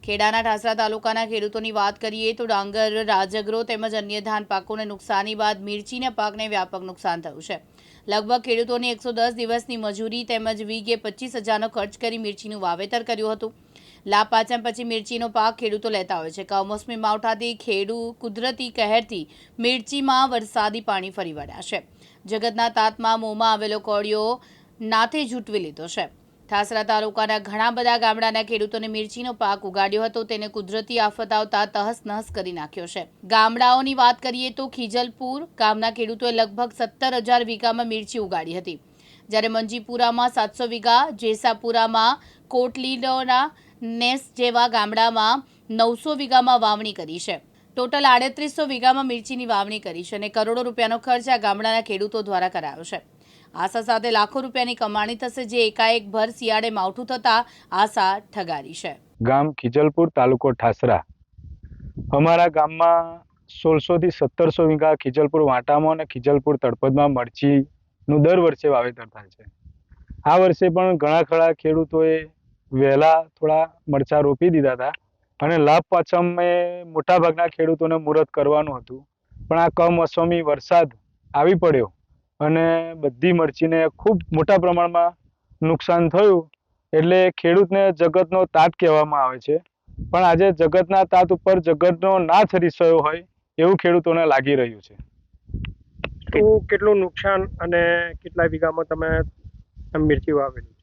ખેડાના ઠાસરા તાલુકાના ખેડૂતોની વાત કરીએ તો ડાંગર, રાજગરો તેમજ અન્ય ધાન પાકોને નુકસાની બાદ મિર્ચીના પાકને વ્યાપક નુકસાન થયું છે. લગભગ ખેડૂતોની 110 દિવસની મજૂરી તેમજ વીઘે 25,000નો ખર્ચ કરી મિર્ચીનું વાવેતર કર્યું હતું. લાભ પાચમ પછી મિર્ચીનો પાક ખેડૂતો લેતા હોય છે. કમોસમી માવઠાથી કુદરતી કહેરથી મિર્ચીમાં વરસાદી પાણી ફરી વળ્યા છે. જગતના તાતમાં મોંમાં આવેલો કોળિયો નાથે ઝૂંટવી લીધો છે. ઠાસરા તાલુકાના ઘણા બધા ગામડાના ખેડૂતોને મિર્ચીનો પાક ઉગાડ્યો હતો, તેને કુદરતી આફત આવતા તહસ નહસ કરી નાખ્યો છે. ગામડાઓની વાત કરીએ તો ખીજલપુર ગામના ખેડૂતોએ લગભગ 17,000 વીઘામાં મિર્ચી ઉગાડી હતી, જ્યારે મંજીપુરામાં 700 વીઘા, જેસાપુરામાં કોટલીડોના નેસ જેવા ગામડામાં 900 વીઘામાં વાવણી કરી છે. ટોટલ 3800 વીઘામાં મિર્ચીની વાવણી કરી છે અને કરોડો રૂપિયાનો ખર્ચ આ ગામડાના ખેડૂતો દ્વારા કરાયો છે. આશા સાથે લાખો રૂપિયાની કમાણી થશે, જે એકાએક ભર શિયાળે માવઠું થતા આશા ઠગારી છે. ગામ ખીજલપુર, તાલુકો ઠાસરા. અમારા ગામમાં 1600 થી 1700 વીઘા ખીજલપુર વાંટામાં અને ખીજલપુર તળપદમાં મરચીનું દર વર્ષે વાવેતર થાય છે. આ વર્ષે પણ ઘણા ખરા ખેડૂતોએ વહેલા થોડા મરચા રોપી દીધા હતા અને લાભ પાચમે મોટાભાગના ખેડૂતોને મુહૂર્ત કરવાનું હતું, પણ આ કમોસમી વરસાદ આવી પડ્યો અને બધી મરચીને ખૂબ મોટા પ્રમાણમાં નુકસાન થયું. એટલે ખેડૂતને જગતનો તાત કહેવામાં આવે છે, પણ આજે જગતના તાત ઉપર જગતનો નાથ રીસાયો હોય એવું ખેડૂતોને લાગી રહ્યું છે. તો કેટલું નુકસાન અને કેટલા વીઘામાં તમે મિર્ચી વાવેલી?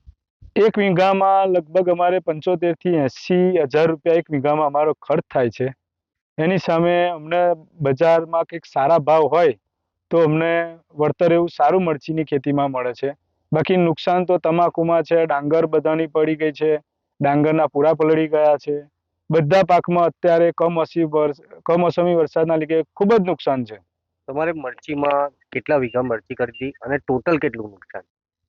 એક વીઘામાં લગભગ અમારે 75,000 થી 80,000 રૂપિયા એક વીઘામાં અમારો ખર્ચ થાય છે. એની સામે અમને બજારમાં કંઈક સારા ભાવ હોય તો અમને વળતર એવું સારું મરચીની ખેતીમાં મળે છે. બાકી નુકસાન તો તમાકુમાં છે, ડાંગર બધાની પડી ગઈ છે, ડાંગરના પૂરા પલળી ગયા છે. બધા પાકમાં અત્યારે કમોસમી વરસાદના લીધે ખૂબ જ નુકસાન છે. તમારે મરચીમાં કેટલા વીઘા મરચી કરી હતી અને ટોટલ કેટલું નુકસાન?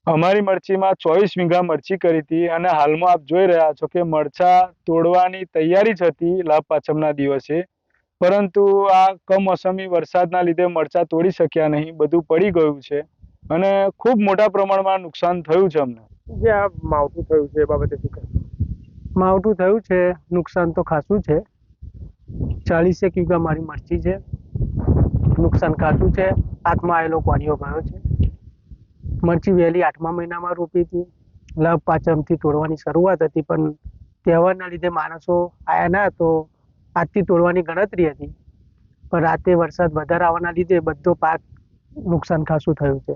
અમારી મરચીમાં 24 વીઘા મરચી કરી હતી અને હાલમાં આપ જોઈ રહ્યા છો કે મરચા તોડવાની તૈયારી જ હતી લાભ પાચમના દિવસે, પરંતુ આ કમોસમી વરસાદના લીધે મરચા તોડી શક્યા નહીં, બધું પડી ગયું છે અને ખૂબ મોટા પ્રમાણમાં નુકસાન થયું છે અમને. જે આ માવઠું થયું છે એ બાબતે શું કહેશો? માવઠું થયું છે, નુકસાન તો ખાસું છે. 40 વીઘા મારી મરચી છે, નુકસાન ખાસું છે. હાથમાં આવેલો કોળિયો ગયો છે. મરચી વહેલી 8મા મહિનામાં રોપી હતી, લાભ પાચમથી તોડવાની શરૂઆત હતી, પણ તહેવારના લીધે માણસો આવ્યા ના તો આજથી તોડવાની ગણતરી હતી, પણ રાતે વરસાદ વધારે આવવાના લીધે બધો પાક નુકસાન ખાસું થયું છે.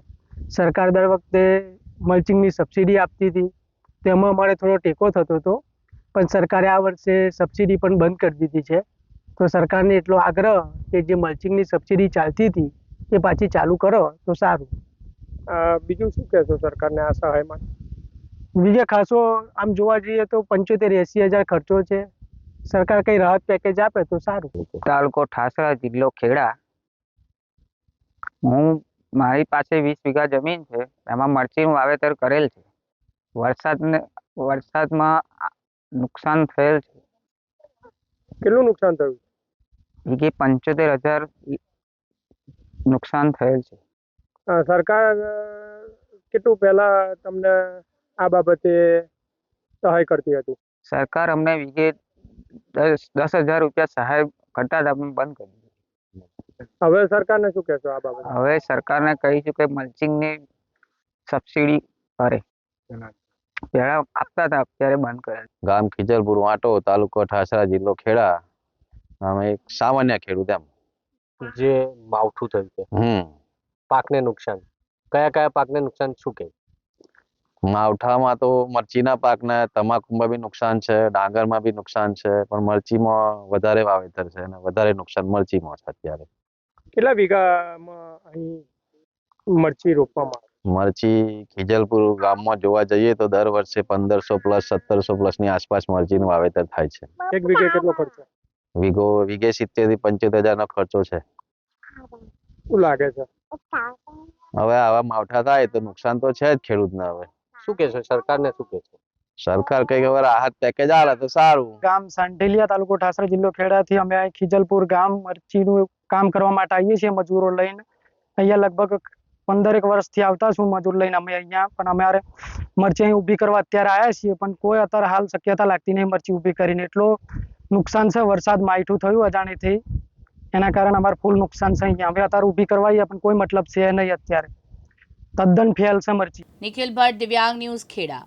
સરકાર દર વખતે મલ્ચિંગની સબસિડી આપતી હતી, તેમાં અમારે થોડો ટેકો થતો હતો, પણ સરકારે આ વર્ષે સબસિડી પણ બંધ કરી દીધી છે. તો સરકારને એટલો આગ્રહ કે જે મલ્ચિંગની સબસિડી ચાલતી હતી એ પાછી ચાલુ કરો તો સારું. બીજું શું કહેશો સરકારને આ સહાયમાં? બીજે ખાસો આમ જોવા જઈએ તો 75,000 80,000 ખર્ચો છે. સરકાર કઈ રાહત પેકેજ આપે તો સારું. તાલુકો ઠાસરા, જિલ્લો ખેડા. મારી પાસે 20 વીઘા જમીન છે, એમાં મરચીનું વાવેતર કરેલ છે. વરસાદમાં નુકસાન થયેલ છે. કેટલું નુકસાન થયું? વીઘે 75,000 નુકસાન થયેલ છે. સરકાર કેટલું પહેલા તમને આ બાબતે સહાય કરતી હતી? સરકાર અમને વીઘે 10,000 રૂપિયા સહાય કરતા હતા, પણ બંધ કરી દીધી. હવે સરકારને શું કહેશો આ બાબતે? હવે સરકારને કહીશું કે મલ્ચિંગની સબસિડી કરે. પહેલા આપતા હતા, અત્યારે બંધ કરે. ગામ ખીજલપુર વાંટો, તાલુકો ઠાસરા, જિલ્લો ખેડા. અમે એક સામાન્ય ખેડૂત એમ. જે માવઠું થયું છે, પાકને નુકસાન, કયા કયા પાકને નુકસાન, શું કહે? માવઠામાં તો મરચીના પાકને, તમાકુમાં બી નુકસાન છે, ડાંગરમાં બી નુકસાન છે, પણ મરચીમાં વધારે વાવેતર છે અને વધારે નુકસાન મરચીમાં છે અત્યારે. કેટલા વીઘામાં અહીં મરચી રોપવામાં આવે? મરચી ખીજલપુર ગામમાં જોવા જઈએ તો દર વર્ષે 1500 પ્લસ 1700 ની આસપાસ મરચીનું વાવેતર થાય છે. એક વીઘે કેટલો ખર્ચો? વીઘે 70,000 થી 75,000 નો ખર્ચો છે. શું લાગે છે હવે આવા માવઠા થાય તો નુકસાન તો છે જ ખેડૂતને. હવે શું કહેશો સરકારને, શું કહેશો? સરકાર કઈ હવે રાહત પેકેજ આલે તો સારું. ગામ સાંઢેલિયા, તાલુકો ઠાસરા, જિલ્લો ખેડાથી અમે ખીજલપુર ગામ મરચીનું કામ કરવા માટે આવીએ છીએ મજૂરો લઈને. અહીંયા લગભગ 15 વર્ષથી આવતા છું મજૂર લઈને અમે અહીંયા, પણ અમારે મરચી અહીં ઊભી કરવા અત્યારે આવ્યા છીએ, પણ કોઈ અત્યારે હાલ શક્યતા લાગતી નહીં મરચી ઊભી કરીને. એટલો નુકસાન છે, વરસાદ માઠું થયું અજાણીથી, એના કારણે અમારે ફૂલ નુકસાન છે અહીંયા. અમે અત્યારે ઊભી કરવા આવીએ પણ કોઈ મતલબ છે નહીં અત્યારે, તદ્દન ફેલ છે મરચી. નિખિલ ભટ્ટ, દિવ્યાંગ ન્યૂઝ, ખેડા.